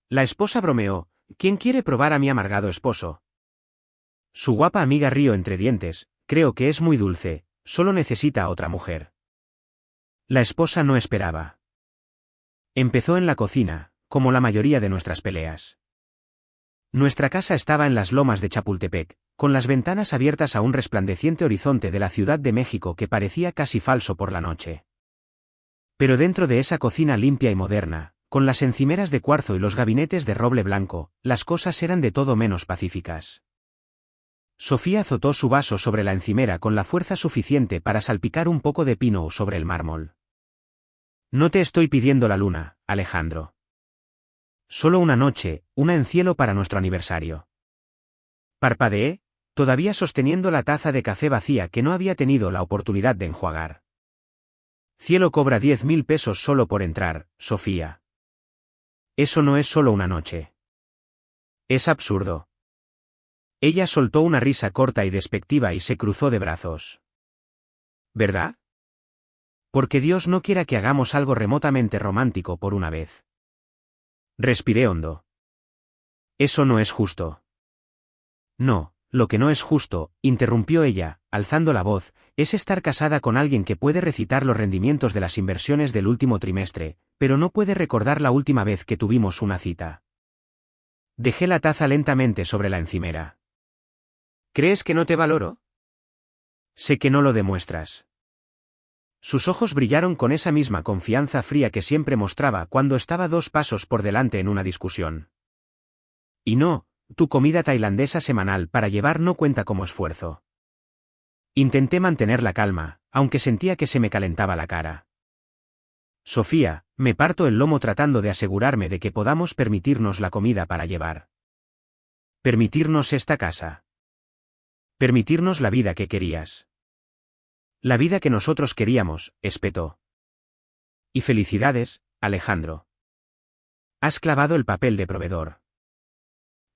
La esposa bromeó: ¿quién quiere probar a mi amargado esposo? Su guapa amiga rió entre dientes: creo que es muy dulce, solo necesita a otra mujer. La esposa no esperaba. Empezó en la cocina, como la mayoría de nuestras peleas. Nuestra casa estaba en las lomas de Chapultepec, con las ventanas abiertas a un resplandeciente horizonte de la Ciudad de México que parecía casi falso por la noche. Pero dentro de esa cocina limpia y moderna, con las encimeras de cuarzo y los gabinetes de roble blanco, las cosas eran de todo menos pacíficas. Sofía azotó su vaso sobre la encimera con la fuerza suficiente para salpicar un poco de pino sobre el mármol. No te estoy pidiendo la luna, Alejandro. Solo una noche, una en cielo para nuestro aniversario. Parpadeé, todavía sosteniendo la taza de café vacía que no había tenido la oportunidad de enjuagar. Cielo cobra 10.000 pesos solo por entrar, Sofía. Eso no es solo una noche. Es absurdo. Ella soltó una risa corta y despectiva y se cruzó de brazos. ¿Verdad? Porque Dios no quiera que hagamos algo remotamente romántico por una vez. Respiré hondo. Eso no es justo. No, lo que no es justo, interrumpió ella, alzando la voz, es estar casada con alguien que puede recitar los rendimientos de las inversiones del último trimestre, pero no puede recordar la última vez que tuvimos una cita. Dejé la taza lentamente sobre la encimera. ¿Crees que no te valoro? Sé que no lo demuestras. Sus ojos brillaron con esa misma confianza fría que siempre mostraba cuando estaba 2 pasos por delante en una discusión. Y no, tu comida tailandesa semanal para llevar no cuenta como esfuerzo. Intenté mantener la calma, aunque sentía que se me calentaba la cara. Sofía, me parto el lomo tratando de asegurarme de que podamos permitirnos la comida para llevar. Permitirnos esta casa. Permitirnos la vida que querías. La vida que nosotros queríamos, espetó. Y felicidades, Alejandro. Has clavado el papel de proveedor.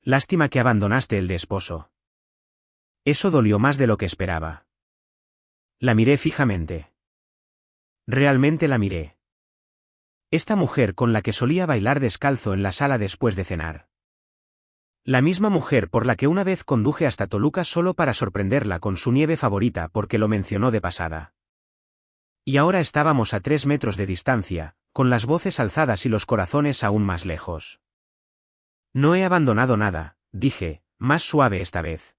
Lástima que abandonaste el de esposo. Eso dolió más de lo que esperaba. La miré fijamente. Realmente la miré. Esta mujer con la que solía bailar descalzo en la sala después de cenar. La misma mujer por la que una vez conduje hasta Toluca solo para sorprenderla con su nieve favorita porque lo mencionó de pasada. Y ahora estábamos a 3 metros de distancia, con las voces alzadas y los corazones aún más lejos. No he abandonado nada, dije, más suave esta vez.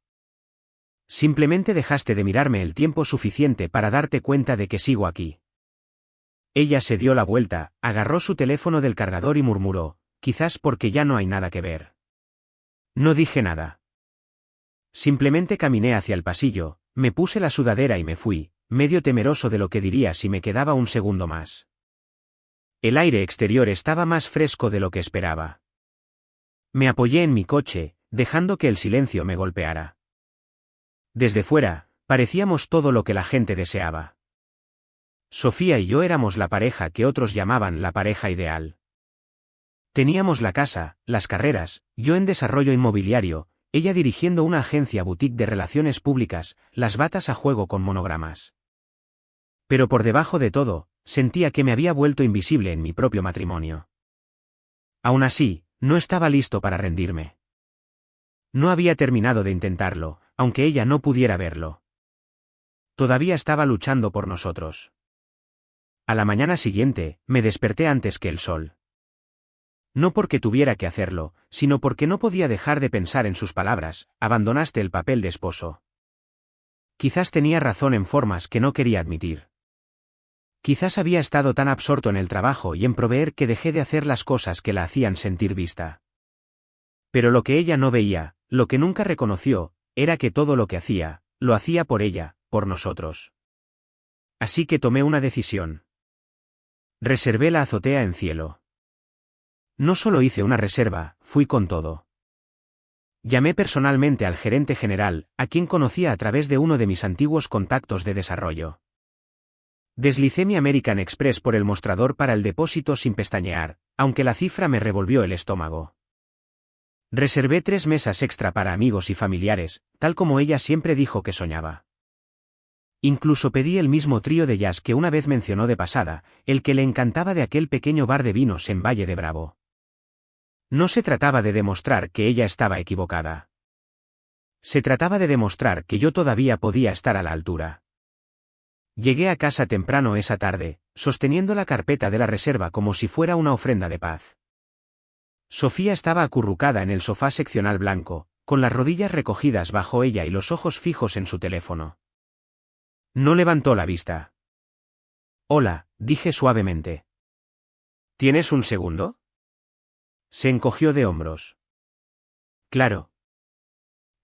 Simplemente dejaste de mirarme el tiempo suficiente para darte cuenta de que sigo aquí. Ella se dio la vuelta, agarró su teléfono del cargador y murmuró, quizás porque ya no hay nada que ver. No dije nada. Simplemente caminé hacia el pasillo, me puse la sudadera y me fui, medio temeroso de lo que diría si me quedaba un segundo más. El aire exterior estaba más fresco de lo que esperaba. Me apoyé en mi coche, dejando que el silencio me golpeara. Desde fuera, parecíamos todo lo que la gente deseaba. Sofía y yo éramos la pareja que otros llamaban la pareja ideal. Teníamos la casa, las carreras, yo en desarrollo inmobiliario, ella dirigiendo una agencia boutique de relaciones públicas, las batas a juego con monogramas. Pero por debajo de todo, sentía que me había vuelto invisible en mi propio matrimonio. Aún así, no estaba listo para rendirme. No había terminado de intentarlo, aunque ella no pudiera verlo. Todavía estaba luchando por nosotros. A la mañana siguiente, me desperté antes que el sol. No porque tuviera que hacerlo, sino porque no podía dejar de pensar en sus palabras, abandonaste el papel de esposo. Quizás tenía razón en formas que no quería admitir. Quizás había estado tan absorto en el trabajo y en proveer que dejé de hacer las cosas que la hacían sentir vista. Pero lo que ella no veía, lo que nunca reconoció, era que todo lo que hacía, lo hacía por ella, por nosotros. Así que tomé una decisión. Reservé la azotea en cielo. No solo hice una reserva, fui con todo. Llamé personalmente al gerente general, a quien conocía a través de uno de mis antiguos contactos de desarrollo. Deslicé mi American Express por el mostrador para el depósito sin pestañear, aunque la cifra me revolvió el estómago. Reservé 3 mesas extra para amigos y familiares, tal como ella siempre dijo que soñaba. Incluso pedí el mismo trío de jazz que una vez mencionó de pasada, el que le encantaba de aquel pequeño bar de vinos en Valle de Bravo. No se trataba de demostrar que ella estaba equivocada. Se trataba de demostrar que yo todavía podía estar a la altura. Llegué a casa temprano esa tarde, sosteniendo la carpeta de la reserva como si fuera una ofrenda de paz. Sofía estaba acurrucada en el sofá seccional blanco, con las rodillas recogidas bajo ella y los ojos fijos en su teléfono. No levantó la vista. «Hola», dije suavemente. «¿Tienes un segundo?» Se encogió de hombros. «Claro».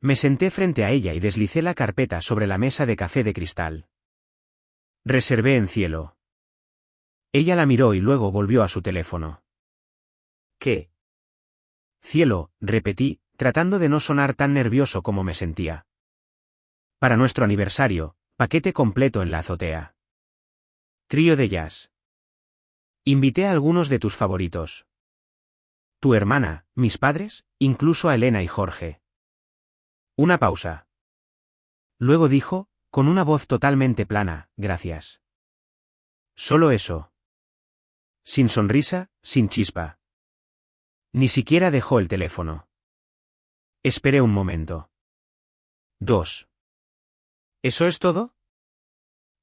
Me senté frente a ella y deslicé la carpeta sobre la mesa de café de cristal. «Reservé en Cielo». Ella la miró y luego volvió a su teléfono. «¿Qué?» «Cielo», repetí, tratando de no sonar tan nervioso como me sentía. «Para nuestro aniversario, paquete completo en la azotea. Trío de jazz. Invité a algunos de tus favoritos. Tu hermana, mis padres, incluso a Elena y Jorge». Una pausa. Luego dijo, con una voz totalmente plana, «Gracias». Solo eso. Sin sonrisa, sin chispa. Ni siquiera dejó el teléfono. Esperé un momento. 2. ¿Eso es todo?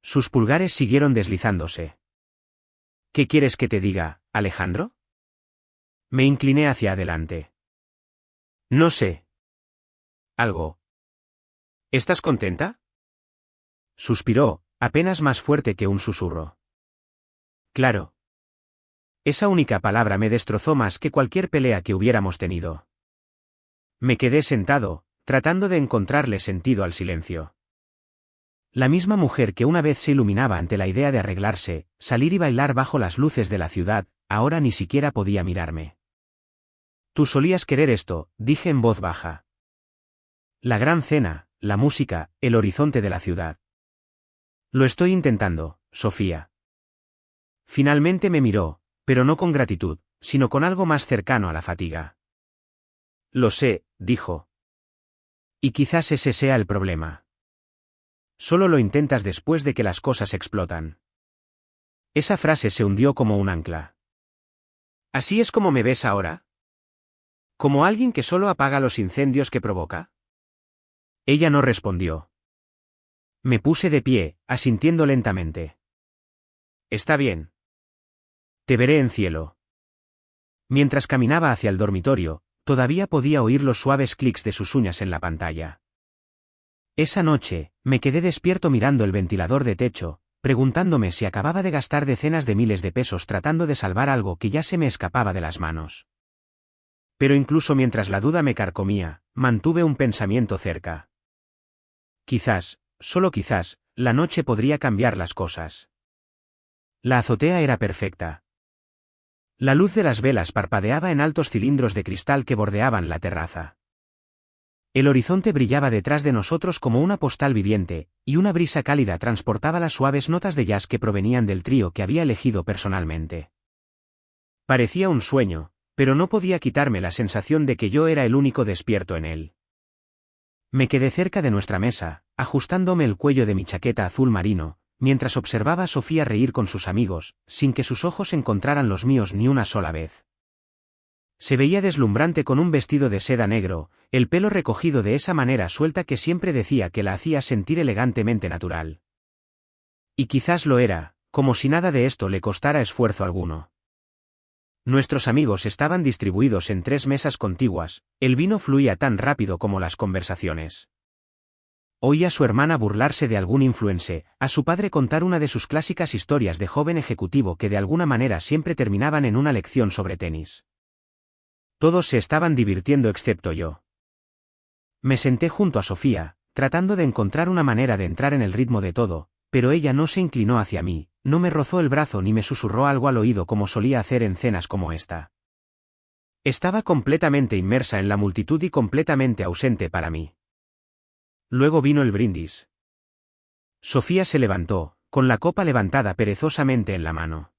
Sus pulgares siguieron deslizándose. ¿Qué quieres que te diga, Alejandro? Me incliné hacia adelante. No sé. Algo. ¿Estás contenta? Suspiró, apenas más fuerte que un susurro. Claro. Esa única palabra me destrozó más que cualquier pelea que hubiéramos tenido. Me quedé sentado, tratando de encontrarle sentido al silencio. La misma mujer que una vez se iluminaba ante la idea de arreglarse, salir y bailar bajo las luces de la ciudad, ahora ni siquiera podía mirarme. Tú solías querer esto, dije en voz baja. La gran cena, la música, el horizonte de la ciudad. Lo estoy intentando, Sofía. Finalmente me miró, pero no con gratitud, sino con algo más cercano a la fatiga. Lo sé, dijo. Y quizás ese sea el problema. Solo lo intentas después de que las cosas explotan. Esa frase se hundió como un ancla. ¿Así es como me ves ahora? ¿Como alguien que solo apaga los incendios que provoca? Ella no respondió. Me puse de pie, asintiendo lentamente. Está bien. Te veré en Cielo. Mientras caminaba hacia el dormitorio, todavía podía oír los suaves clics de sus uñas en la pantalla. Esa noche, me quedé despierto mirando el ventilador de techo, preguntándome si acababa de gastar decenas de miles de pesos tratando de salvar algo que ya se me escapaba de las manos. Pero incluso mientras la duda me carcomía, mantuve un pensamiento cerca. Quizás, solo quizás, la noche podría cambiar las cosas. La azotea era perfecta. La luz de las velas parpadeaba en altos cilindros de cristal que bordeaban la terraza. El horizonte brillaba detrás de nosotros como una postal viviente, y una brisa cálida transportaba las suaves notas de jazz que provenían del trío que había elegido personalmente. Parecía un sueño, pero no podía quitarme la sensación de que yo era el único despierto en él. Me quedé cerca de nuestra mesa, ajustándome el cuello de mi chaqueta azul marino, mientras observaba a Sofía reír con sus amigos, sin que sus ojos encontraran los míos ni una sola vez. Se veía deslumbrante con un vestido de seda negro, el pelo recogido de esa manera suelta que siempre decía que la hacía sentir elegantemente natural. Y quizás lo era, como si nada de esto le costara esfuerzo alguno. Nuestros amigos estaban distribuidos en 3 mesas contiguas, el vino fluía tan rápido como las conversaciones. Oía a su hermana burlarse de algún influencer, a su padre contar una de sus clásicas historias de joven ejecutivo que de alguna manera siempre terminaban en una lección sobre tenis. Todos se estaban divirtiendo excepto yo. Me senté junto a Sofía, tratando de encontrar una manera de entrar en el ritmo de todo, pero ella no se inclinó hacia mí, no me rozó el brazo ni me susurró algo al oído como solía hacer en cenas como esta. Estaba completamente inmersa en la multitud y completamente ausente para mí. Luego vino el brindis. Sofía se levantó, con la copa levantada perezosamente en la mano.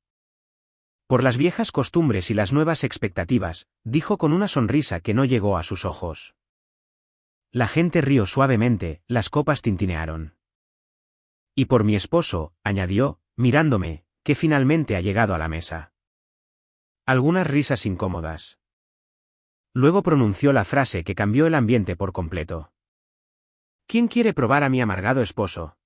Por las viejas costumbres y las nuevas expectativas, dijo con una sonrisa que no llegó a sus ojos. La gente rió suavemente, las copas tintinearon. Y por mi esposo, añadió, mirándome, que finalmente ha llegado a la mesa. Algunas risas incómodas. Luego pronunció la frase que cambió el ambiente por completo. ¿Quién quiere probar a mi amargado esposo?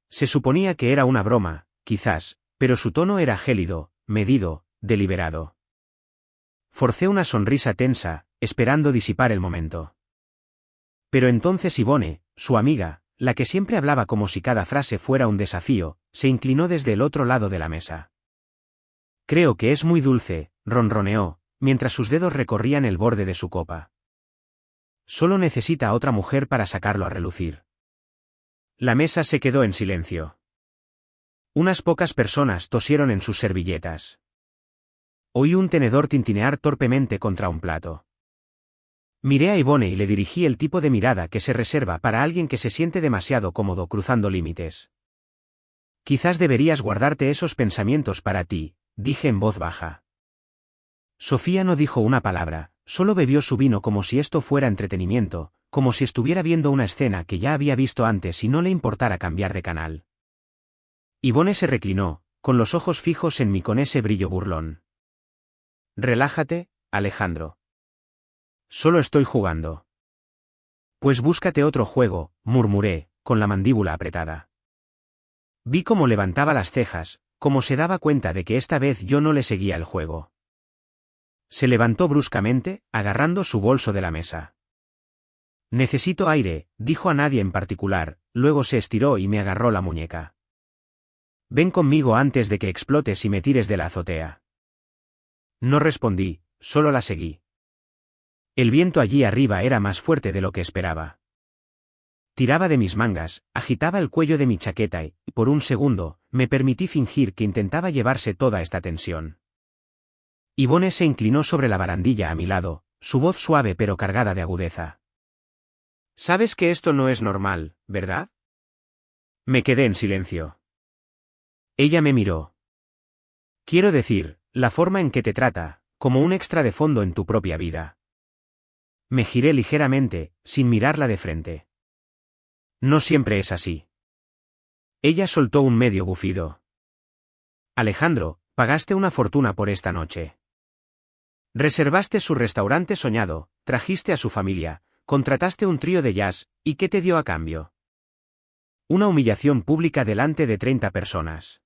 Se suponía que era una broma, quizás, pero su tono era gélido, medido, deliberado. Forcé una sonrisa tensa, esperando disipar el momento. Pero entonces Yvonne, su amiga, la que siempre hablaba como si cada frase fuera un desafío, se inclinó desde el otro lado de la mesa. Creo que es muy dulce, ronroneó, mientras sus dedos recorrían el borde de su copa. Solo necesita a otra mujer para sacarlo a relucir. La mesa se quedó en silencio. Unas pocas personas tosieron en sus servilletas. Oí un tenedor tintinear torpemente contra un plato. Miré a Yvonne y le dirigí el tipo de mirada que se reserva para alguien que se siente demasiado cómodo cruzando límites. Quizás deberías guardarte esos pensamientos para ti, dije en voz baja. Sofía no dijo una palabra, solo bebió su vino como si esto fuera entretenimiento, como si estuviera viendo una escena que ya había visto antes y no le importara cambiar de canal. Yvonne se reclinó, con los ojos fijos en mí con ese brillo burlón. Relájate, Alejandro. Solo estoy jugando. Pues búscate otro juego, murmuré, con la mandíbula apretada. Vi cómo levantaba las cejas, como se daba cuenta de que esta vez yo no le seguía el juego. Se levantó bruscamente, agarrando su bolso de la mesa. Necesito aire, dijo a nadie en particular, luego se estiró y me agarró la muñeca. Ven conmigo antes de que explotes y me tires de la azotea. No respondí, solo la seguí. El viento allí arriba era más fuerte de lo que esperaba. Tiraba de mis mangas, agitaba el cuello de mi chaqueta y, por un segundo, me permití fingir que intentaba llevarse toda esta tensión. Yvonne se inclinó sobre la barandilla a mi lado, su voz suave pero cargada de agudeza. Sabes que esto no es normal, ¿verdad? Me quedé en silencio. Ella me miró. Quiero decir, la forma en que te trata, como un extra de fondo en tu propia vida. Me giré ligeramente, sin mirarla de frente. No siempre es así. Ella soltó un medio bufido. Alejandro, pagaste una fortuna por esta noche. Reservaste su restaurante soñado, trajiste a su familia, contrataste un trío de jazz, ¿y qué te dio a cambio? Una humillación pública delante de 30 personas.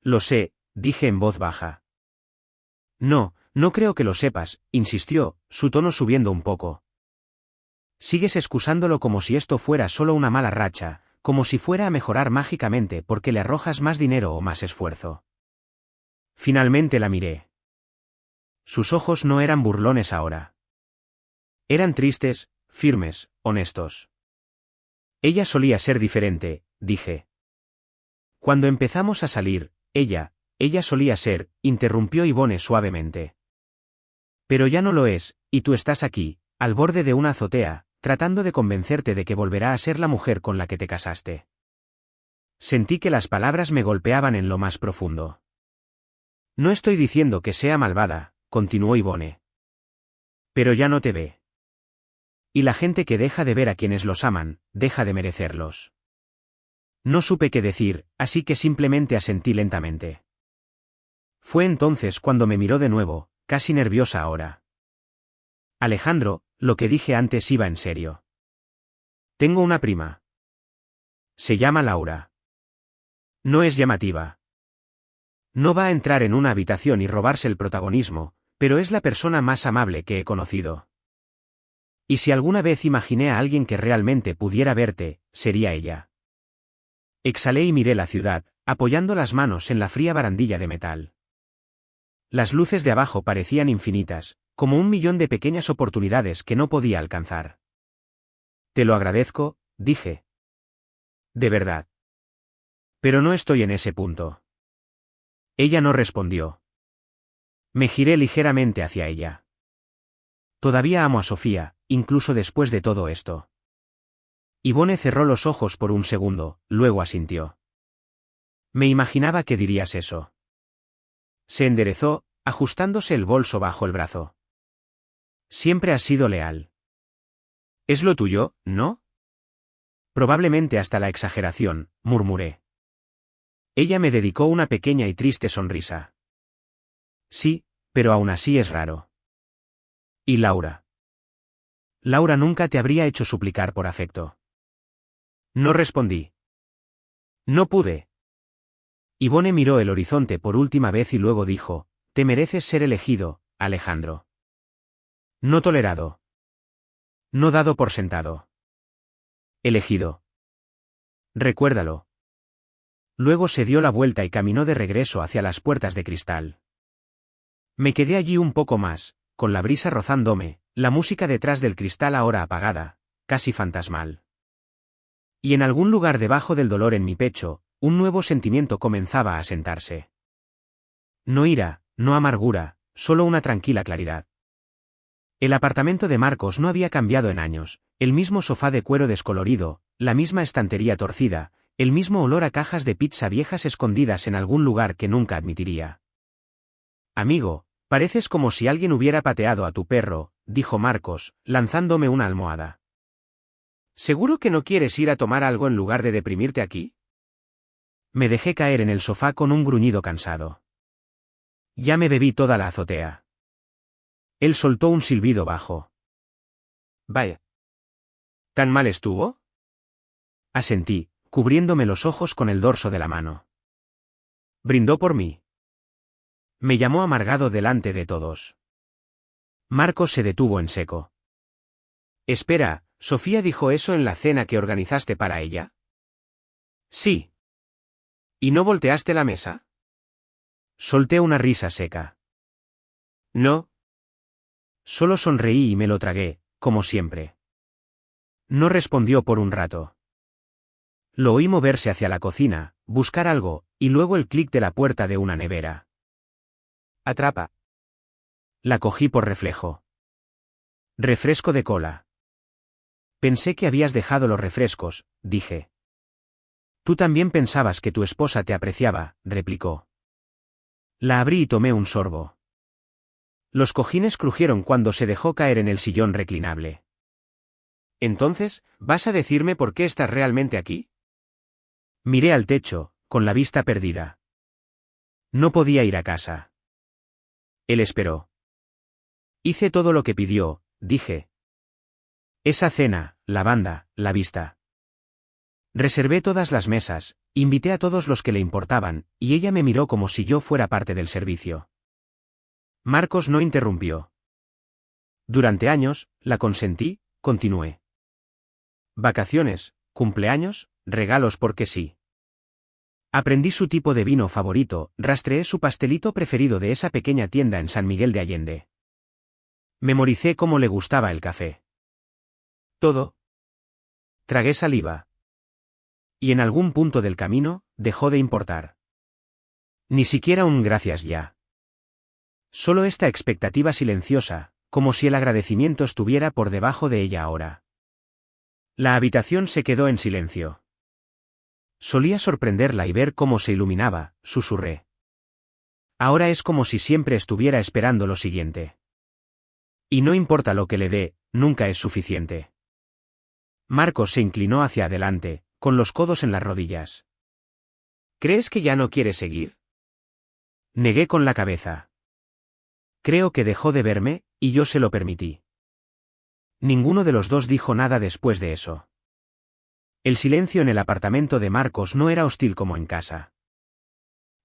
Lo sé, dije en voz baja. No, no creo que lo sepas, insistió, su tono subiendo un poco. Sigues excusándolo como si esto fuera solo una mala racha, como si fuera a mejorar mágicamente porque le arrojas más dinero o más esfuerzo. Finalmente la miré. Sus ojos no eran burlones ahora. Eran tristes, firmes, honestos. Ella solía ser diferente, dije. Cuando empezamos a salir, ella solía ser, interrumpió Yvonne suavemente. Pero ya no lo es, y tú estás aquí, al borde de una azotea, tratando de convencerte de que volverá a ser la mujer con la que te casaste. Sentí que las palabras me golpeaban en lo más profundo. No estoy diciendo que sea malvada, continuó Yvonne. Pero ya no te ve. Y la gente que deja de ver a quienes los aman, deja de merecerlos. No supe qué decir, así que simplemente asentí lentamente. Fue entonces cuando me miró de nuevo, casi nerviosa ahora. Alejandro, lo que dije antes iba en serio. Tengo una prima. Se llama Laura. No es llamativa. No va a entrar en una habitación y robarse el protagonismo, pero es la persona más amable que he conocido. Y si alguna vez imaginé a alguien que realmente pudiera verte, sería ella. Exhalé y miré la ciudad, apoyando las manos en la fría barandilla de metal. Las luces de abajo parecían infinitas, como un millón de pequeñas oportunidades que no podía alcanzar. Te lo agradezco, dije. De verdad. Pero no estoy en ese punto. Ella no respondió. Me giré ligeramente hacia ella. Todavía amo a Sofía, incluso después de todo esto. Yvonne cerró los ojos por un segundo, luego asintió. Me imaginaba que dirías eso. Se enderezó, ajustándose el bolso bajo el brazo. Siempre has sido leal. Es lo tuyo, ¿no? Probablemente hasta la exageración, murmuré. Ella me dedicó una pequeña y triste sonrisa. Sí, pero aún así es raro. ¿Y Laura? Laura nunca te habría hecho suplicar por afecto. No respondí. No pude. Yvonne miró el horizonte por última vez y luego dijo, te mereces ser elegido, Alejandro. No tolerado. No dado por sentado. Elegido. Recuérdalo. Luego se dio la vuelta y caminó de regreso hacia las puertas de cristal. Me quedé allí un poco más, con la brisa rozándome, la música detrás del cristal ahora apagada, casi fantasmal. Y en algún lugar debajo del dolor en mi pecho, un nuevo sentimiento comenzaba a sentarse. No ira, no amargura, solo una tranquila claridad. El apartamento de Marcos no había cambiado en años, el mismo sofá de cuero descolorido, la misma estantería torcida, el mismo olor a cajas de pizza viejas escondidas en algún lugar que nunca admitiría. Amigo, pareces como si alguien hubiera pateado a tu perro, dijo Marcos, lanzándome una almohada. ¿Seguro que no quieres ir a tomar algo en lugar de deprimirte aquí? Me dejé caer en el sofá con un gruñido cansado. Ya me bebí toda la azotea. Él soltó un silbido bajo. Vaya. ¿Tan mal estuvo? Asentí, cubriéndome los ojos con el dorso de la mano. Brindó por mí. Me llamó amargado delante de todos. Marcos se detuvo en seco. Espera, ¿Sofía dijo eso en la cena que organizaste para ella? Sí. ¿Y no volteaste la mesa? Solté una risa seca. No. Solo sonreí y me lo tragué, como siempre. No respondió por un rato. Lo oí moverse hacia la cocina, buscar algo, y luego el clic de la puerta de una nevera. Atrapa. La cogí por reflejo. Refresco de cola. Pensé que habías dejado los refrescos, dije. Tú también pensabas que tu esposa te apreciaba, replicó. La abrí y tomé un sorbo. Los cojines crujieron cuando se dejó caer en el sillón reclinable. Entonces, ¿vas a decirme por qué estás realmente aquí? Miré al techo, con la vista perdida. No podía ir a casa. Él esperó. Hice todo lo que pidió, dije. Esa cena, la banda, la vista. Reservé todas las mesas, invité a todos los que le importaban, y ella me miró como si yo fuera parte del servicio. Marcos no interrumpió. Durante años, la consentí, continué. Vacaciones, cumpleaños, regalos porque sí. Aprendí su tipo de vino favorito, rastreé su pastelito preferido de esa pequeña tienda en San Miguel de Allende. Memoricé cómo le gustaba el café. Todo. Tragué saliva. Y en algún punto del camino, dejó de importar. Ni siquiera un gracias ya. Solo esta expectativa silenciosa, como si el agradecimiento estuviera por debajo de ella ahora. La habitación se quedó en silencio. Solía sorprenderla y ver cómo se iluminaba, susurré. Ahora es como si siempre estuviera esperando lo siguiente. Y no importa lo que le dé, nunca es suficiente. Marcos se inclinó hacia adelante, con los codos en las rodillas. ¿Crees que ya no quiere seguir? Negué con la cabeza. Creo que dejó de verme, y yo se lo permití. Ninguno de los dos dijo nada después de eso. El silencio en el apartamento de Marcos no era hostil como en casa.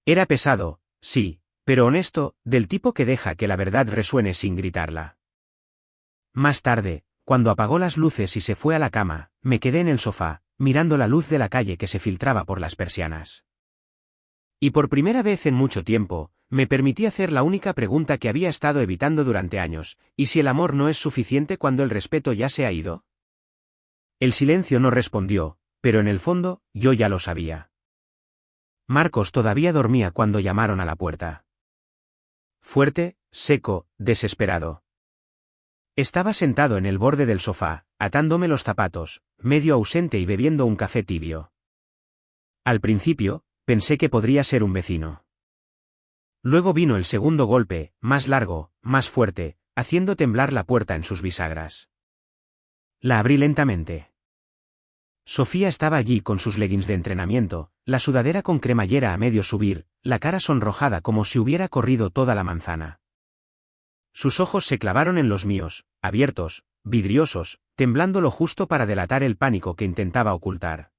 Era pesado, sí, pero honesto, del tipo que deja que la verdad resuene sin gritarla. Más tarde, cuando apagó las luces y se fue a la cama, me quedé en el sofá, mirando la luz de la calle que se filtraba por las persianas. Y por primera vez en mucho tiempo, me permití hacer la única pregunta que había estado evitando durante años, ¿y si el amor no es suficiente cuando el respeto ya se ha ido? El silencio no respondió, pero en el fondo, yo ya lo sabía. Marcos todavía dormía cuando llamaron a la puerta. Fuerte, seco, desesperado. Estaba sentado en el borde del sofá, atándome los zapatos, medio ausente y bebiendo un café tibio. Al principio, pensé que podría ser un vecino. Luego vino el segundo golpe, más largo, más fuerte, haciendo temblar la puerta en sus bisagras. La abrí lentamente. Sofía estaba allí con sus leggings de entrenamiento, la sudadera con cremallera a medio subir, la cara sonrojada como si hubiera corrido toda la manzana. Sus ojos se clavaron en los míos, abiertos, vidriosos, temblando lo justo para delatar el pánico que intentaba ocultar.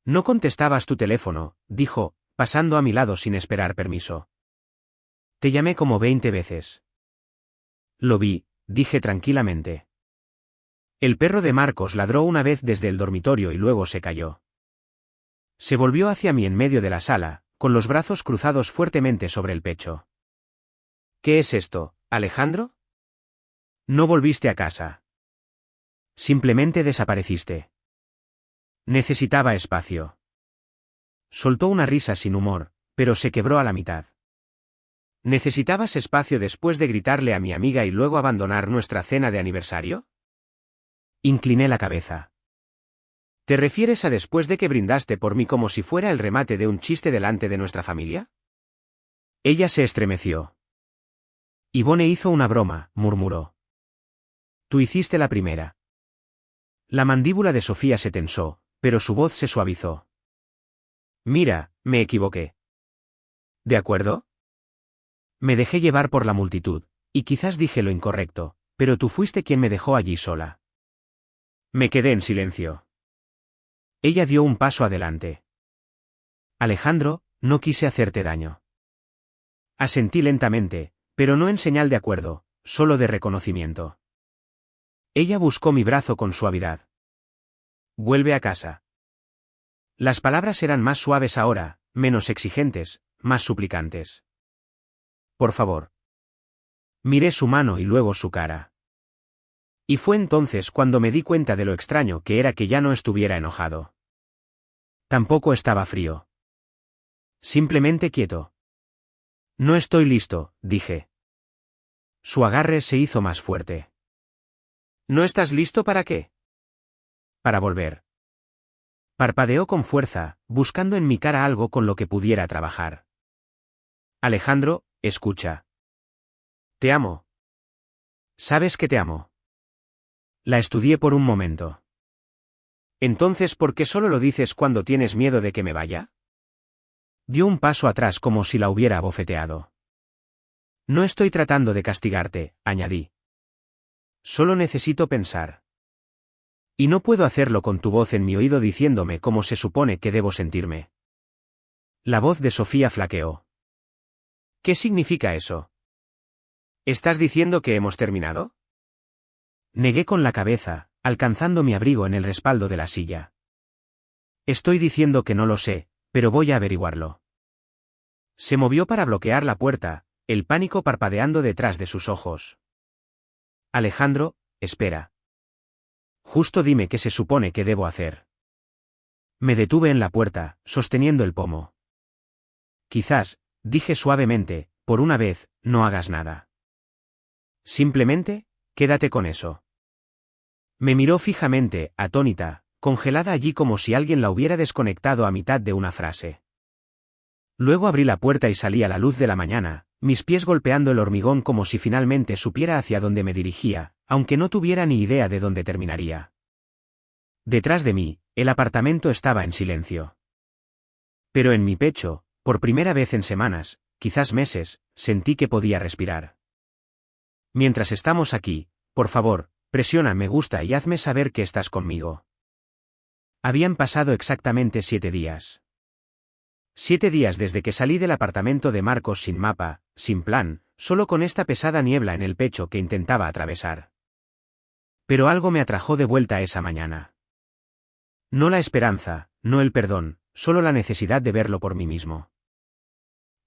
No contestabas tu teléfono, dijo, pasando a mi lado sin esperar permiso. Te llamé como 20 veces. Lo vi, dije tranquilamente. El perro de Marcos ladró una vez desde el dormitorio y luego se cayó. Se volvió hacia mí en medio de la sala, con los brazos cruzados fuertemente sobre el pecho. ¿Qué es esto, Alejandro? No volviste a casa. Simplemente desapareciste. Necesitaba espacio. Soltó una risa sin humor, pero se quebró a la mitad. ¿Necesitabas espacio después de gritarle a mi amiga y luego abandonar nuestra cena de aniversario? Incliné la cabeza. ¿Te refieres a después de que brindaste por mí como si fuera el remate de un chiste delante de nuestra familia? Ella se estremeció. Yvonne hizo una broma, murmuró. Tú hiciste la primera. La mandíbula de Sofía se tensó, pero su voz se suavizó. Mira, me equivoqué. ¿De acuerdo? Me dejé llevar por la multitud, y quizás dije lo incorrecto, pero tú fuiste quien me dejó allí sola. Me quedé en silencio. Ella dio un paso adelante. Alejandro, no quise hacerte daño. Asentí lentamente, pero no en señal de acuerdo, solo de reconocimiento. Ella buscó mi brazo con suavidad. Vuelve a casa. Las palabras eran más suaves ahora, menos exigentes, más suplicantes. Por favor. Miré su mano y luego su cara. Y fue entonces cuando me di cuenta de lo extraño que era que ya no estuviera enojado. Tampoco estaba frío. Simplemente quieto. No estoy listo, dije. Su agarre se hizo más fuerte. ¿No estás listo para qué? Para volver. Parpadeó con fuerza, buscando en mi cara algo con lo que pudiera trabajar. Alejandro, escucha. Te amo. ¿Sabes que te amo? La estudié por un momento. Entonces, ¿por qué solo lo dices cuando tienes miedo de que me vaya? Dio un paso atrás como si la hubiera abofeteado. No estoy tratando de castigarte, añadí. Solo necesito pensar. Y no puedo hacerlo con tu voz en mi oído diciéndome cómo se supone que debo sentirme. La voz de Sofía flaqueó. ¿Qué significa eso? ¿Estás diciendo que hemos terminado? Negué con la cabeza, alcanzando mi abrigo en el respaldo de la silla. Estoy diciendo que no lo sé, pero voy a averiguarlo. Se movió para bloquear la puerta, el pánico parpadeando detrás de sus ojos. Alejandro, espera. Justo dime qué se supone que debo hacer. Me detuve en la puerta, sosteniendo el pomo. Quizás, dije suavemente, por una vez, no hagas nada. Simplemente, quédate con eso. Me miró fijamente, atónita, congelada allí como si alguien la hubiera desconectado a mitad de una frase. Luego abrí la puerta y salí a la luz de la mañana, mis pies golpeando el hormigón como si finalmente supiera hacia dónde me dirigía, aunque no tuviera ni idea de dónde terminaría. Detrás de mí, el apartamento estaba en silencio. Pero en mi pecho, por primera vez en semanas, quizás meses, sentí que podía respirar. Mientras estamos aquí, por favor, presiona me gusta y hazme saber que estás conmigo. Habían pasado exactamente 7 días. 7 días desde que salí del apartamento de Marcos sin mapa, sin plan, solo con esta pesada niebla en el pecho que intentaba atravesar. Pero algo me atrajo de vuelta esa mañana. No la esperanza, no el perdón, solo la necesidad de verlo por mí mismo.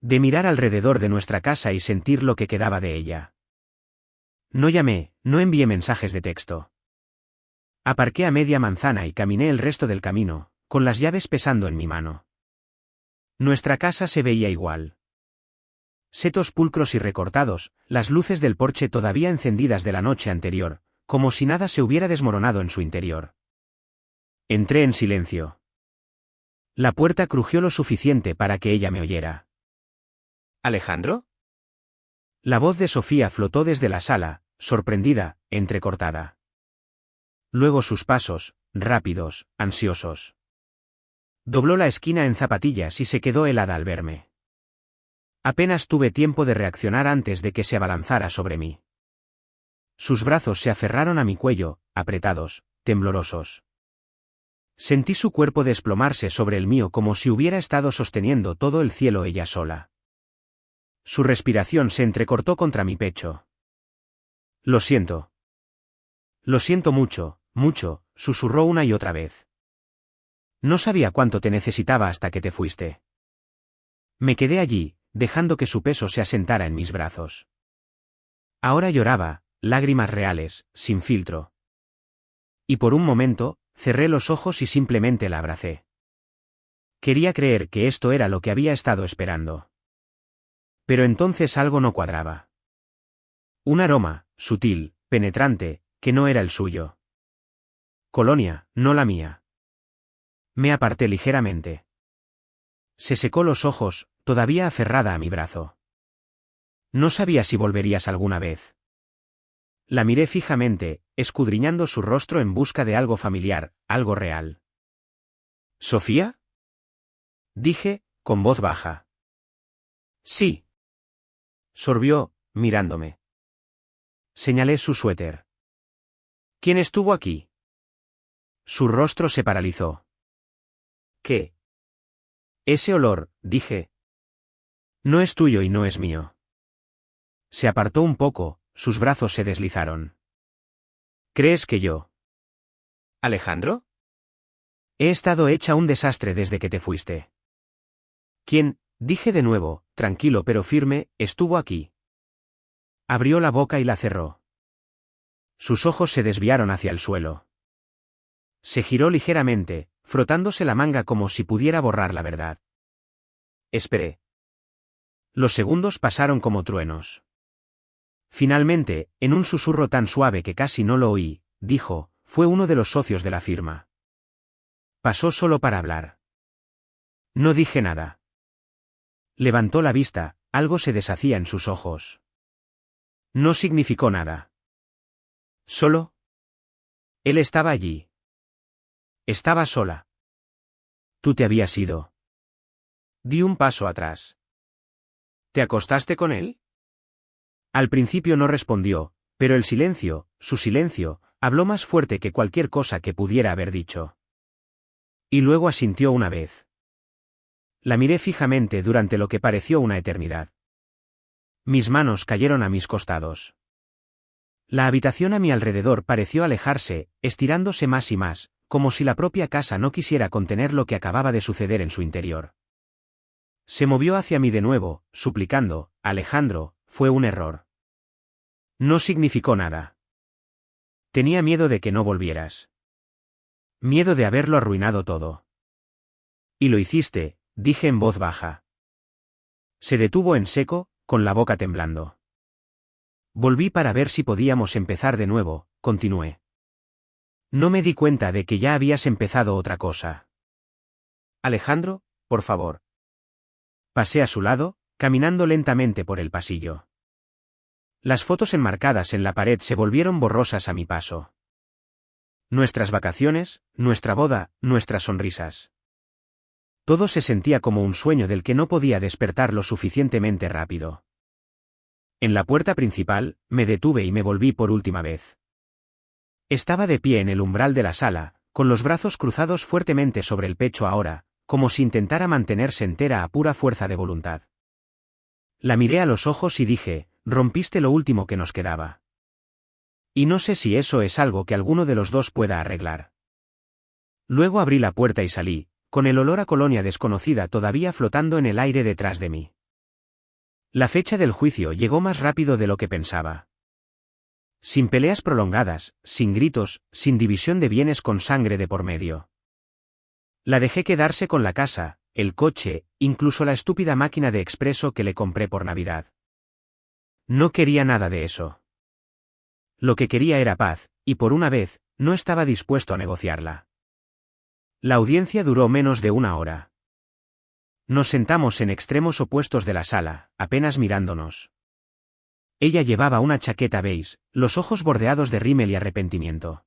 De mirar alrededor de nuestra casa y sentir lo que quedaba de ella. No llamé, no envié mensajes de texto. Aparqué a media manzana y caminé el resto del camino, con las llaves pesando en mi mano. Nuestra casa se veía igual. Setos pulcros y recortados, las luces del porche todavía encendidas de la noche anterior, como si nada se hubiera desmoronado en su interior. Entré en silencio. La puerta crujió lo suficiente para que ella me oyera. ¿Alejandro? La voz de Sofía flotó desde la sala, sorprendida, entrecortada. Luego sus pasos, rápidos, ansiosos. Dobló la esquina en zapatillas y se quedó helada al verme. Apenas tuve tiempo de reaccionar antes de que se abalanzara sobre mí. Sus brazos se aferraron a mi cuello, apretados, temblorosos. Sentí su cuerpo desplomarse sobre el mío como si hubiera estado sosteniendo todo el cielo ella sola. Su respiración se entrecortó contra mi pecho. Lo siento. Lo siento mucho, mucho, susurró una y otra vez. No sabía cuánto te necesitaba hasta que te fuiste. Me quedé allí, dejando que su peso se asentara en mis brazos. Ahora lloraba, lágrimas reales, sin filtro. Y por un momento, cerré los ojos y simplemente la abracé. Quería creer que esto era lo que había estado esperando. Pero entonces algo no cuadraba. Un aroma, sutil, penetrante, que no era el suyo. Colonia, no la mía. Me aparté ligeramente. Se secó los ojos, todavía aferrada a mi brazo. No sabía si volverías alguna vez. La miré fijamente, escudriñando su rostro en busca de algo familiar, algo real. ¿Sofía? Dije, con voz baja. Sí. Sorbió, mirándome. Señalé su suéter. ¿Quién estuvo aquí? Su rostro se paralizó. ¿Qué? Ese olor, dije. No es tuyo y no es mío. Se apartó un poco, sus brazos se deslizaron. ¿Crees que yo? ¿Alejandro? He estado hecha un desastre desde que te fuiste. ¿Quién? Dije de nuevo, tranquilo pero firme, estuvo aquí. Abrió la boca y la cerró. Sus ojos se desviaron hacia el suelo. Se giró ligeramente, frotándose la manga como si pudiera borrar la verdad. Esperé. Los segundos pasaron como truenos. Finalmente, en un susurro tan suave que casi no lo oí, dijo, fue uno de los socios de la firma. Pasó solo para hablar. No dije nada. Levantó la vista, algo se deshacía en sus ojos. No significó nada. ¿Solo? Él estaba allí. Estaba sola. Tú te habías ido. Di un paso atrás. ¿Te acostaste con él? Al principio no respondió, pero el silencio, su silencio, habló más fuerte que cualquier cosa que pudiera haber dicho. Y luego asintió una vez. La miré fijamente durante lo que pareció una eternidad. Mis manos cayeron a mis costados. La habitación a mi alrededor pareció alejarse, estirándose más y más, como si la propia casa no quisiera contener lo que acababa de suceder en su interior. Se movió hacia mí de nuevo, suplicando, Alejandro, fue un error. No significó nada. Tenía miedo de que no volvieras. Miedo de haberlo arruinado todo. Y lo hiciste, dije en voz baja. Se detuvo en seco, con la boca temblando. Volví para ver si podíamos empezar de nuevo, continué. No me di cuenta de que ya habías empezado otra cosa. Alejandro, por favor. Pasé a su lado, caminando lentamente por el pasillo. Las fotos enmarcadas en la pared se volvieron borrosas a mi paso. Nuestras vacaciones, nuestra boda, nuestras sonrisas. Todo se sentía como un sueño del que no podía despertar lo suficientemente rápido. En la puerta principal, me detuve y me volví por última vez. Estaba de pie en el umbral de la sala, con los brazos cruzados fuertemente sobre el pecho ahora, como si intentara mantenerse entera a pura fuerza de voluntad. La miré a los ojos y dije, rompiste lo último que nos quedaba. Y no sé si eso es algo que alguno de los dos pueda arreglar. Luego abrí la puerta y salí, con el olor a colonia desconocida todavía flotando en el aire detrás de mí. La fecha del juicio llegó más rápido de lo que pensaba. Sin peleas prolongadas, sin gritos, sin división de bienes con sangre de por medio. La dejé quedarse con la casa, el coche, incluso la estúpida máquina de expreso que le compré por Navidad. No quería nada de eso. Lo que quería era paz, y por una vez, no estaba dispuesto a negociarla. La audiencia duró menos de una hora. Nos sentamos en extremos opuestos de la sala, apenas mirándonos. Ella llevaba una chaqueta beige, los ojos bordeados de rímel y arrepentimiento.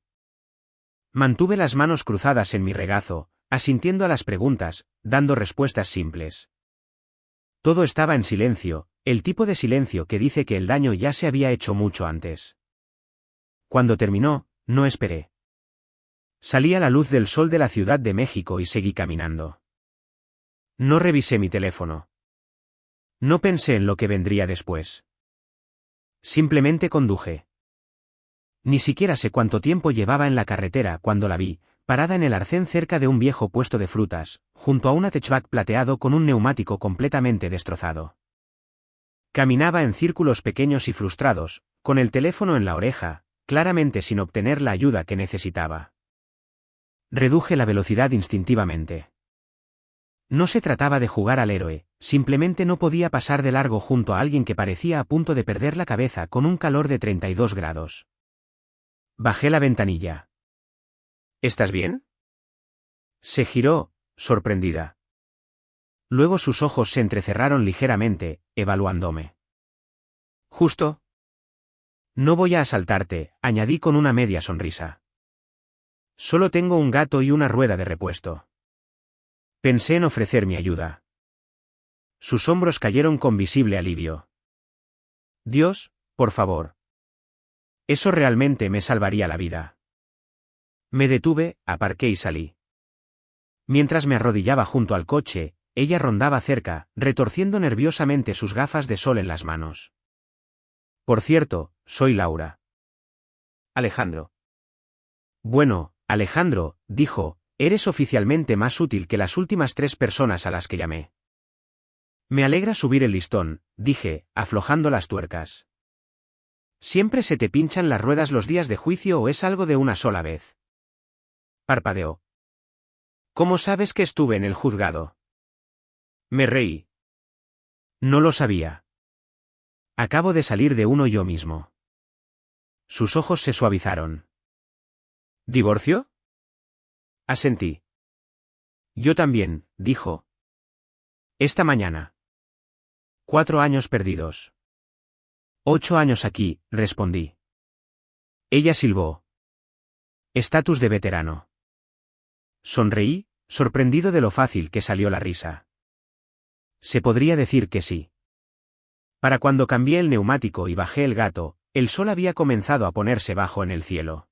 Mantuve las manos cruzadas en mi regazo, asintiendo a las preguntas, dando respuestas simples. Todo estaba en silencio, el tipo de silencio que dice que el daño ya se había hecho mucho antes. Cuando terminó, no esperé. Salí a la luz del sol de la Ciudad de México y seguí caminando. No revisé mi teléfono. No pensé en lo que vendría después. Simplemente conduje. Ni siquiera sé cuánto tiempo llevaba en la carretera cuando la vi, parada en el arcén cerca de un viejo puesto de frutas, junto a un hatchback plateado con un neumático completamente destrozado. Caminaba en círculos pequeños y frustrados, con el teléfono en la oreja, claramente sin obtener la ayuda que necesitaba. Reduje la velocidad instintivamente. No se trataba de jugar al héroe, simplemente no podía pasar de largo junto a alguien que parecía a punto de perder la cabeza con un calor de 32 grados. Bajé la ventanilla. ¿Estás bien? Se giró, sorprendida. Luego sus ojos se entrecerraron ligeramente, evaluándome. ¿Justo? No voy a asaltarte, añadí con una media sonrisa. Solo tengo un gato y una rueda de repuesto. Pensé en ofrecer mi ayuda. Sus hombros cayeron con visible alivio. Dios, por favor. Eso realmente me salvaría la vida. Me detuve, aparqué y salí. Mientras me arrodillaba junto al coche, ella rondaba cerca, retorciendo nerviosamente sus gafas de sol en las manos. Por cierto, soy Laura. Alejandro. Bueno, Alejandro, dijo, eres oficialmente más útil que las últimas 3 personas a las que llamé. Me alegra subir el listón, dije, aflojando las tuercas. ¿Siempre se te pinchan las ruedas los días de juicio o es algo de una sola vez? Parpadeó. ¿Cómo sabes que estuve en el juzgado? Me reí. No lo sabía. Acabo de salir de uno yo mismo. Sus ojos se suavizaron. ¿Divorcio? Asentí. Yo también, dijo. Esta mañana. 4 años perdidos. 8 años aquí, respondí. Ella silbó. Estatus de veterano. Sonreí, sorprendido de lo fácil que salió la risa. Se podría decir que sí. Para cuando cambié el neumático y bajé el gato, el sol había comenzado a ponerse bajo en el cielo.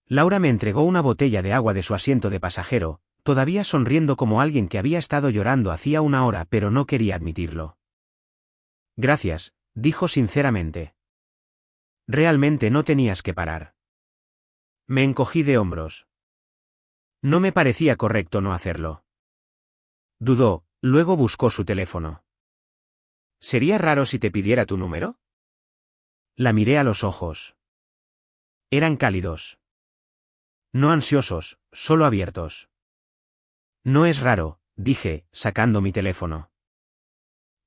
Laura me entregó una botella de agua de su asiento de pasajero, todavía sonriendo como alguien que había estado llorando hacía una hora pero no quería admitirlo. Gracias, dijo sinceramente. Realmente no tenías que parar. Me encogí de hombros. No me parecía correcto no hacerlo. Dudó, luego buscó su teléfono. ¿Sería raro si te pidiera tu número? La miré a los ojos. Eran cálidos. No ansiosos, solo abiertos. No es raro, dije, sacando mi teléfono.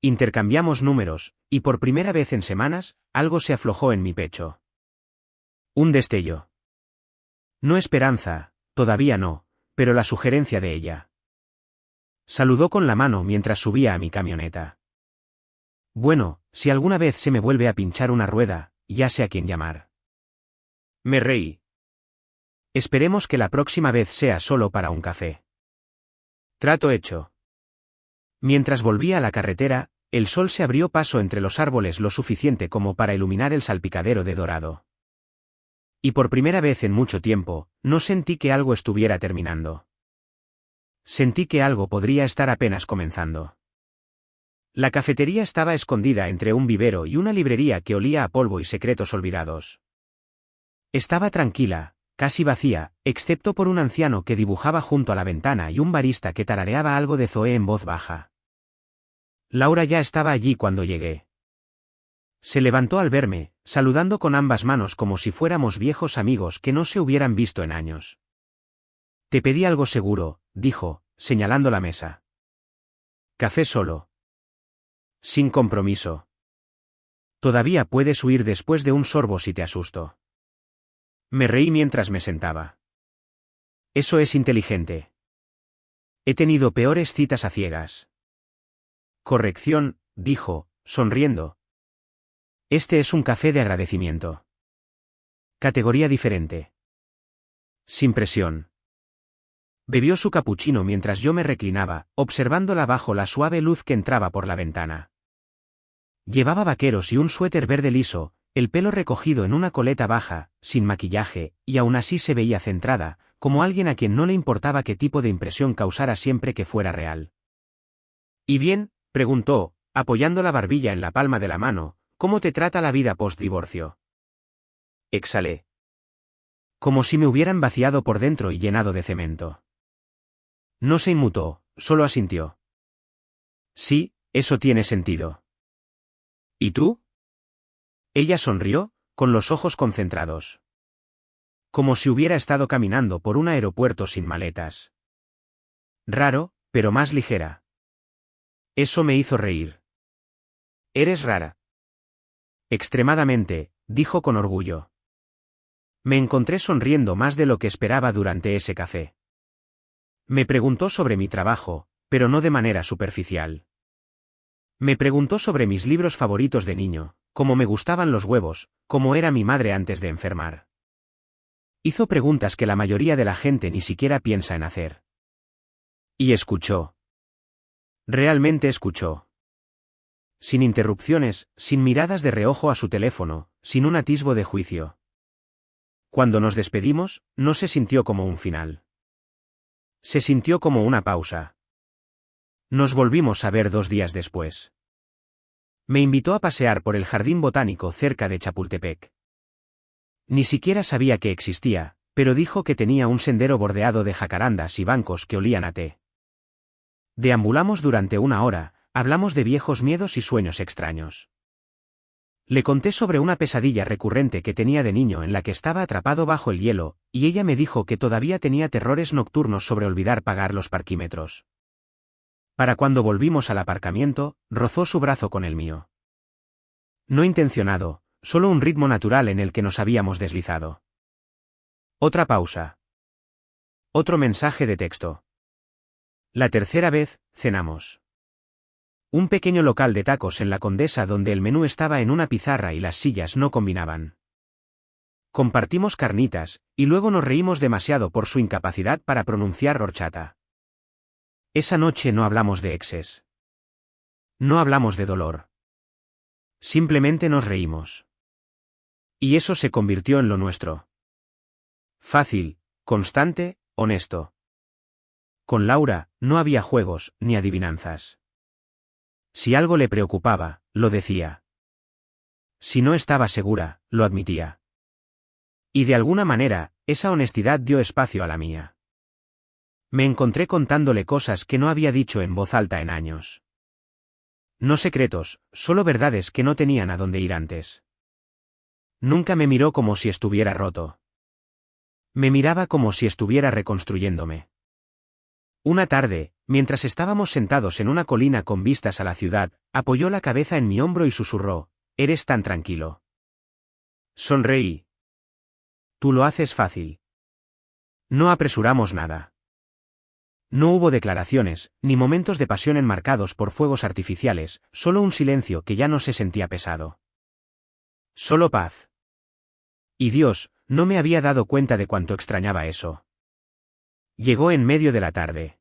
Intercambiamos números, y por primera vez en semanas, algo se aflojó en mi pecho. Un destello. No esperanza, todavía no, pero la sugerencia de ella. Saludó con la mano mientras subía a mi camioneta. Bueno, si alguna vez se me vuelve a pinchar una rueda, ya sé a quién llamar. Me reí. Esperemos que la próxima vez sea solo para un café. Trato hecho. Mientras volvía a la carretera, el sol se abrió paso entre los árboles lo suficiente como para iluminar el salpicadero de dorado. Y por primera vez en mucho tiempo, no sentí que algo estuviera terminando. Sentí que algo podría estar apenas comenzando. La cafetería estaba escondida entre un vivero y una librería que olía a polvo y secretos olvidados. Estaba tranquila, casi vacía, excepto por un anciano que dibujaba junto a la ventana y un barista que tarareaba algo de Zoé en voz baja. Laura ya estaba allí cuando llegué. Se levantó al verme, saludando con ambas manos como si fuéramos viejos amigos que no se hubieran visto en años. Te pedí algo seguro, dijo, señalando la mesa. Café solo. Sin compromiso. Todavía puedes huir después de un sorbo si te asusto. Me reí mientras me sentaba. Eso es inteligente. He tenido peores citas a ciegas. Corrección, dijo, sonriendo. Este es un café de agradecimiento. Categoría diferente. Sin presión. Bebió su capuchino mientras yo me reclinaba, observándola bajo la suave luz que entraba por la ventana. Llevaba vaqueros y un suéter verde liso, el pelo recogido en una coleta baja, sin maquillaje, y aún así se veía centrada, como alguien a quien no le importaba qué tipo de impresión causara siempre que fuera real. ¿Y bien?, preguntó, apoyando la barbilla en la palma de la mano, ¿cómo te trata la vida post-divorcio? Exhalé. Como si me hubieran vaciado por dentro y llenado de cemento. No se inmutó, solo asintió. Sí, eso tiene sentido. ¿Y tú? Ella sonrió, con los ojos concentrados. Como si hubiera estado caminando por un aeropuerto sin maletas. Raro, pero más ligera. Eso me hizo reír. Eres rara. Extremadamente, dijo con orgullo. Me encontré sonriendo más de lo que esperaba durante ese café. Me preguntó sobre mi trabajo, pero no de manera superficial. Me preguntó sobre mis libros favoritos de niño, cómo me gustaban los huevos, cómo era mi madre antes de enfermar. Hizo preguntas que la mayoría de la gente ni siquiera piensa en hacer. Y escuchó. Realmente escuchó. Sin interrupciones, sin miradas de reojo a su teléfono, sin un atisbo de juicio. Cuando nos despedimos, no se sintió como un final. Se sintió como una pausa. Nos volvimos a ver 2 días después. Me invitó a pasear por el jardín botánico cerca de Chapultepec. Ni siquiera sabía que existía, pero dijo que tenía un sendero bordeado de jacarandas y bancos que olían a té. Deambulamos durante 1 hora, hablamos de viejos miedos y sueños extraños. Le conté sobre una pesadilla recurrente que tenía de niño en la que estaba atrapado bajo el hielo, y ella me dijo que todavía tenía terrores nocturnos sobre olvidar pagar los parquímetros. Para cuando volvimos al aparcamiento, rozó su brazo con el mío. No intencionado, solo un ritmo natural en el que nos habíamos deslizado. Otra pausa. Otro mensaje de texto. La tercera vez, cenamos. Un pequeño local de tacos en la Condesa donde el menú estaba en una pizarra y las sillas no combinaban. Compartimos carnitas, y luego nos reímos demasiado por su incapacidad para pronunciar horchata. Esa noche no hablamos de exes. No hablamos de dolor. Simplemente nos reímos. Y eso se convirtió en lo nuestro. Fácil, constante, honesto. Con Laura, no había juegos, ni adivinanzas. Si algo le preocupaba, lo decía. Si no estaba segura, lo admitía. Y de alguna manera, esa honestidad dio espacio a la mía. Me encontré contándole cosas que no había dicho en voz alta en años. No secretos, solo verdades que no tenían a dónde ir antes. Nunca me miró como si estuviera roto. Me miraba como si estuviera reconstruyéndome. Una tarde, mientras estábamos sentados en una colina con vistas a la ciudad, apoyó la cabeza en mi hombro y susurró, «Eres tan tranquilo». Sonreí. Tú lo haces fácil. No apresuramos nada. No hubo declaraciones, ni momentos de pasión enmarcados por fuegos artificiales, solo un silencio que ya no se sentía pesado. Solo paz. Y Dios, no me había dado cuenta de cuánto extrañaba eso. Llegó en medio de la tarde.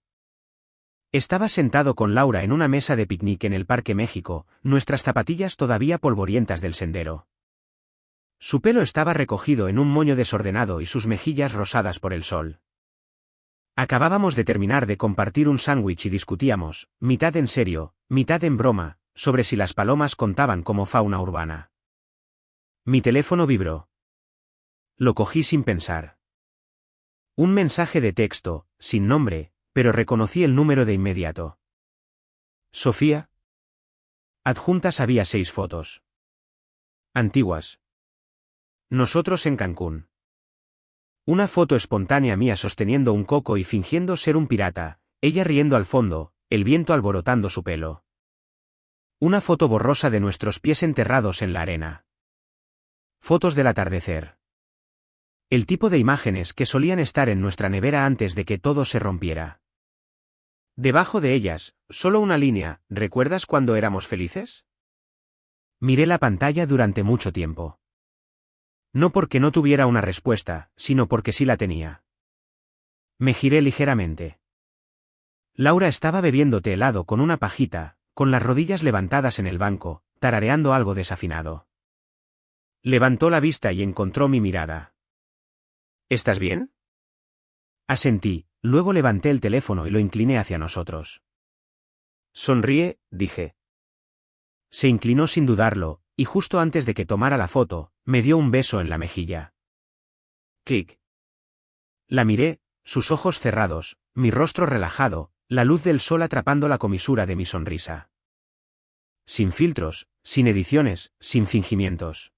Estaba sentado con Laura en una mesa de picnic en el Parque México, nuestras zapatillas todavía polvorientas del sendero. Su pelo estaba recogido en un moño desordenado y sus mejillas rosadas por el sol. Acabábamos de terminar de compartir un sándwich y discutíamos, mitad en serio, mitad en broma, sobre si las palomas contaban como fauna urbana. Mi teléfono vibró. Lo cogí sin pensar. Un mensaje de texto, sin nombre, pero reconocí el número de inmediato. Sofía. Adjuntas había 6 fotos. Antiguas. Nosotros en Cancún. Una foto espontánea mía sosteniendo un coco y fingiendo ser un pirata, ella riendo al fondo, el viento alborotando su pelo. Una foto borrosa de nuestros pies enterrados en la arena. Fotos del atardecer. El tipo de imágenes que solían estar en nuestra nevera antes de que todo se rompiera. Debajo de ellas, solo una línea, ¿recuerdas cuando éramos felices? Miré la pantalla durante mucho tiempo. No porque no tuviera una respuesta, sino porque sí la tenía. Me giré ligeramente. Laura estaba bebiendo té helado con una pajita, con las rodillas levantadas en el banco, tarareando algo desafinado. Levantó la vista y encontró mi mirada. ¿Estás bien? Asentí, luego levanté el teléfono y lo incliné hacia nosotros. Sonríe, dije. Se inclinó sin dudarlo, y justo antes de que tomara la foto, me dio un beso en la mejilla. Clic. La miré, sus ojos cerrados, mi rostro relajado, la luz del sol atrapando la comisura de mi sonrisa. Sin filtros, sin ediciones, sin fingimientos.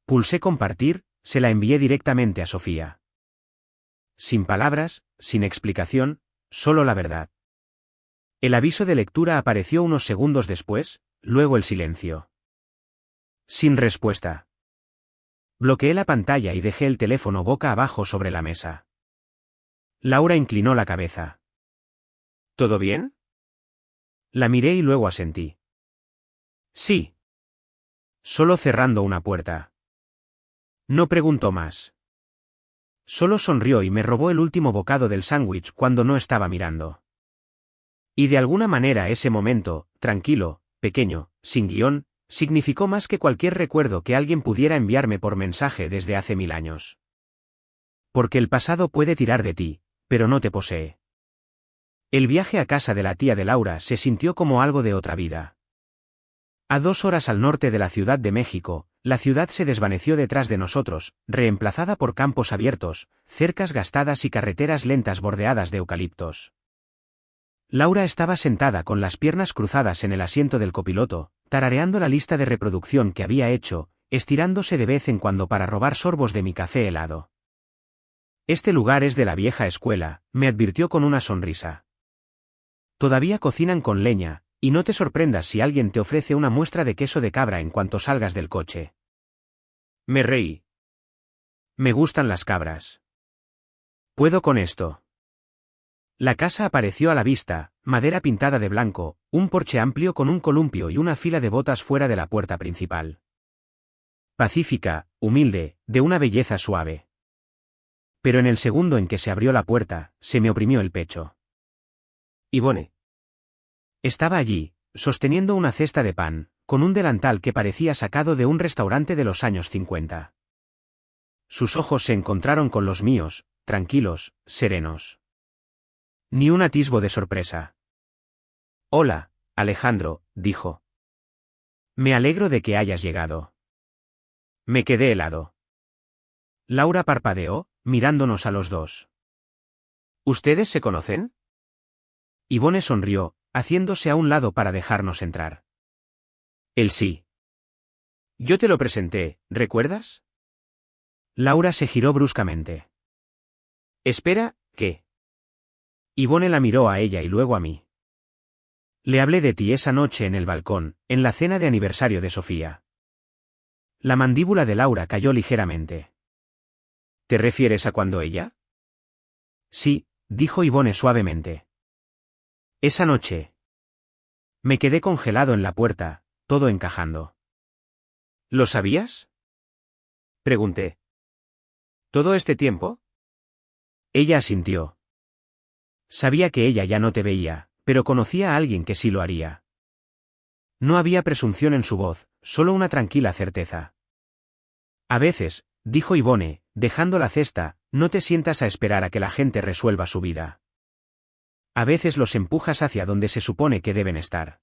Pulsé compartir, se la envié directamente a Sofía. Sin palabras, sin explicación, solo la verdad. El aviso de lectura apareció unos segundos después, luego el silencio. Sin respuesta. Bloqueé la pantalla y dejé el teléfono boca abajo sobre la mesa. Laura inclinó la cabeza. ¿Todo bien? La miré y luego asentí. Sí. Solo cerrando una puerta. No preguntó más. Solo sonrió y me robó el último bocado del sándwich cuando no estaba mirando. Y de alguna manera ese momento, tranquilo, pequeño, sin guión, significó más que cualquier recuerdo que alguien pudiera enviarme por mensaje desde hace 1000 años. Porque el pasado puede tirar de ti, pero no te posee. El viaje a casa de la tía de Laura se sintió como algo de otra vida. A 2 horas al norte de la Ciudad de México, la ciudad se desvaneció detrás de nosotros, reemplazada por campos abiertos, cercas gastadas y carreteras lentas bordeadas de eucaliptos. Laura estaba sentada con las piernas cruzadas en el asiento del copiloto, tarareando la lista de reproducción que había hecho, estirándose de vez en cuando para robar sorbos de mi café helado. Este lugar es de la vieja escuela, me advirtió con una sonrisa. Todavía cocinan con leña, y no te sorprendas si alguien te ofrece una muestra de queso de cabra en cuanto salgas del coche. Me reí. Me gustan las cabras. ¿Puedo con esto? La casa apareció a la vista, madera pintada de blanco, un porche amplio con un columpio y una fila de botas fuera de la puerta principal. Pacífica, humilde, de una belleza suave. Pero en el segundo en que se abrió la puerta, se me oprimió el pecho. Ivone. Estaba allí, sosteniendo una cesta de pan, con un delantal que parecía sacado de un restaurante de los años 50. Sus ojos se encontraron con los míos, tranquilos, serenos. Ni un atisbo de sorpresa. Hola, Alejandro, dijo. Me alegro de que hayas llegado. Me quedé helado. Laura parpadeó, mirándonos a los dos. ¿Ustedes se conocen? Ivone sonrió, haciéndose a un lado para dejarnos entrar. Él sí. Yo te lo presenté, ¿recuerdas? Laura se giró bruscamente. Espera, ¿qué? Ivone la miró a ella y luego a mí. Le hablé de ti esa noche en el balcón, en la cena de aniversario de Sofía. La mandíbula de Laura cayó ligeramente. ¿Te refieres a cuando ella? Sí, dijo Ivone suavemente. Esa noche. Me quedé congelado en la puerta, todo encajando. ¿Lo sabías? Pregunté. ¿Todo este tiempo? Ella asintió. Sabía que ella ya no te veía, pero conocía a alguien que sí lo haría. No había presunción en su voz, solo una tranquila certeza. A veces, dijo Ivone, dejando la cesta, no te sientas a esperar a que la gente resuelva su vida. A veces los empujas hacia donde se supone que deben estar.